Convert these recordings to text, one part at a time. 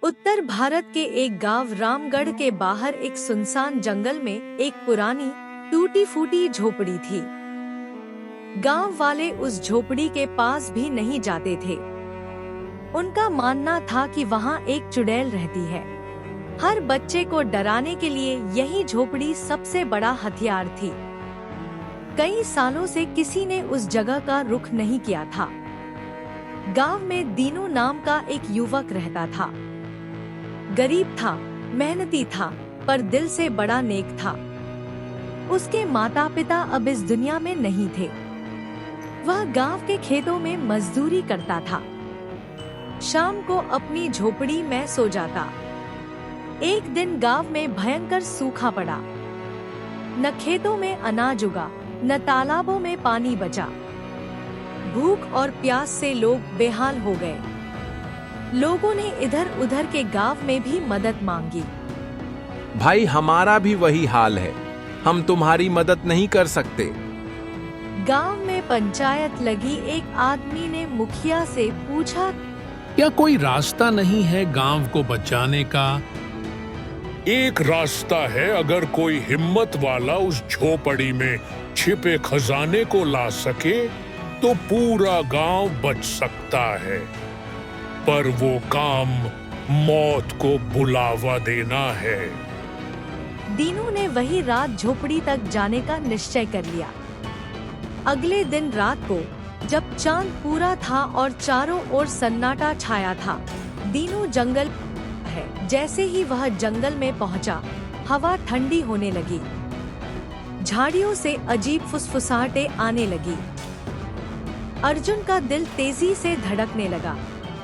उत्तर भारत के एक गांव रामगढ़ के बाहर एक सुनसान जंगल में एक पुरानी टूटी फूटी झोपड़ी थी। गांव वाले उस झोपड़ी के पास भी नहीं जाते थे। उनका मानना था कि वहां एक चुड़ैल रहती है। हर बच्चे को डराने के लिए यही झोपड़ी सबसे बड़ा हथियार थी। कई सालों से किसी ने उस जगह का रुख नहीं किया था। गांव में दीनू नाम का एक युवक रहता था। गरीब था, मेहनती था, पर दिल से बड़ा नेक था। उसके माता पिता अब इस दुनिया में नहीं थे। वह गांव के खेतों में मजदूरी करता था। शाम को अपनी झोपड़ी में सो जाता। एक दिन गांव में भयंकर सूखा पड़ा। न खेतों में अनाज उगा, न तालाबों में पानी बचा। भूख और प्यास से लोग बेहाल हो गए। लोगों ने इधर उधर के गांव में भी मदद मांगी। भाई, हमारा भी वही हाल है, हम तुम्हारी मदद नहीं कर सकते। गांव में पंचायत लगी। एक आदमी ने मुखिया से पूछा, क्या कोई रास्ता नहीं है गांव को बचाने का? एक रास्ता है, अगर कोई हिम्मत वाला उस झोपड़ी में छिपे खजाने को ला सके तो पूरा गांव बच सकता है। पर वो काम मौत को बुलावा देना है। दीनू ने वही रात झोपड़ी तक जाने का निश्चय कर लिया। अगले दिन रात को जब चांद पूरा था और चारों ओर सन्नाटा छाया था, दीनू जंगल है। जैसे ही वह जंगल में पहुंचा, हवा ठंडी होने लगी। झाड़ियों से अजीब फुसफुसाहटें आने लगी। अर्जुन का दिल तेजी से धड़कने लगा,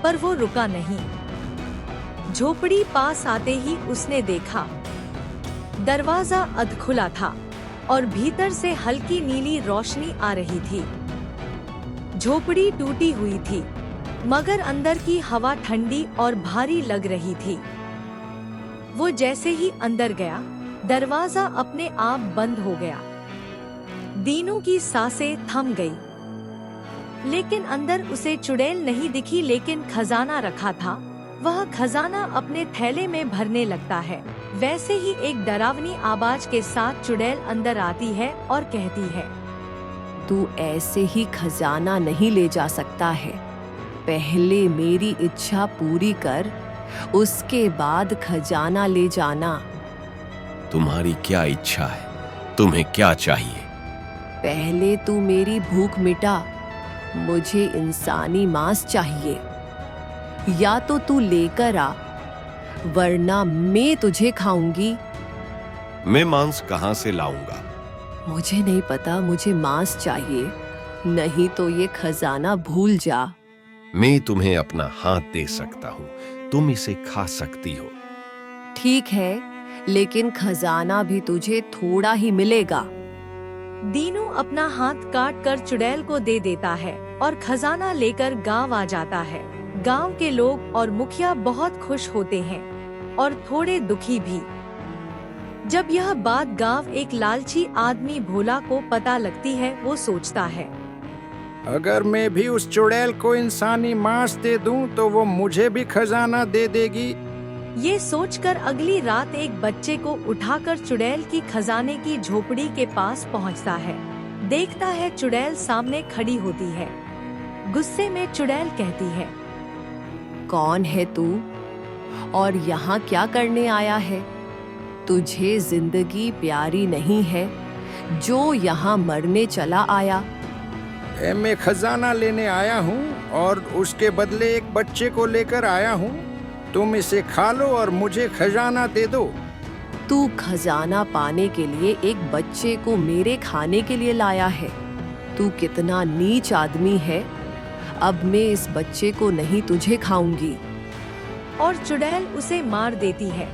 पर वो रुका नहीं। झोपड़ी पास आते ही उसने देखा, दरवाजा अधखुला था और भीतर से हल्की नीली रोशनी आ रही थी। झोपड़ी टूटी हुई थी, मगर अंदर की हवा ठंडी और भारी लग रही थी। वो जैसे ही अंदर गया, दरवाजा अपने आप बंद हो गया। दीनू की सांसें थम गई। लेकिन अंदर उसे चुड़ैल नहीं दिखी, लेकिन खजाना रखा था। वह खजाना अपने थैले में भरने लगता है। वैसे ही एक डरावनी आवाज के साथ चुड़ैल अंदर आती है और कहती है, तू ऐसे ही खजाना नहीं ले जा सकता है। पहले मेरी इच्छा पूरी कर, उसके बाद खजाना ले जाना। तुम्हारी क्या इच्छा है? तुम्हें क्या चाहिए? पहले तू मेरी भूख मिटा। मुझे इंसानी मांस चाहिए। या तो तू लेकर आ, वरना मैं तुझे खाऊंगी। मैं मांस कहाँ से लाऊंगा? मुझे नहीं पता, मुझे मांस चाहिए, नहीं तो ये खजाना भूल जा। मैं तुम्हें अपना हाथ दे सकता हूँ, तुम इसे खा सकती हो। ठीक है, लेकिन खजाना भी तुझे थोड़ा ही मिलेगा। दीनू अपना हाथ काट कर चुड़ैल को दे देता है और खजाना लेकर गांव आ जाता है। गांव के लोग और मुखिया बहुत खुश होते हैं और थोड़े दुखी भी। जब यह बात गांव एक लालची आदमी भोला को पता लगती है, वो सोचता है, अगर मैं भी उस चुड़ैल को इंसानी मांस दे दूं तो वो मुझे भी खजाना दे देगी। ये सोचकर अगली रात एक बच्चे को उठाकर चुड़ैल की खजाने की झोपड़ी के पास पहुंचता है। देखता है चुड़ैल सामने खड़ी होती है। गुस्से में चुड़ैल कहती है, कौन है तू और यहाँ क्या करने आया है? तुझे जिंदगी प्यारी नहीं है जो यहाँ मरने चला आया? मैं खजाना लेने आया हूँ और उसके बदले एक बच्चे को लेकर आया हूँ। तुम इसे खा लो और मुझे खजाना दे दो। तू खजाना पाने के लिए एक बच्चे को मेरे खाने के लिए लाया है? तू कितना नीच आदमी है। अब मैं इस बच्चे को नहीं, तुझे खाऊंगी। और चुड़ैल उसे मार देती है।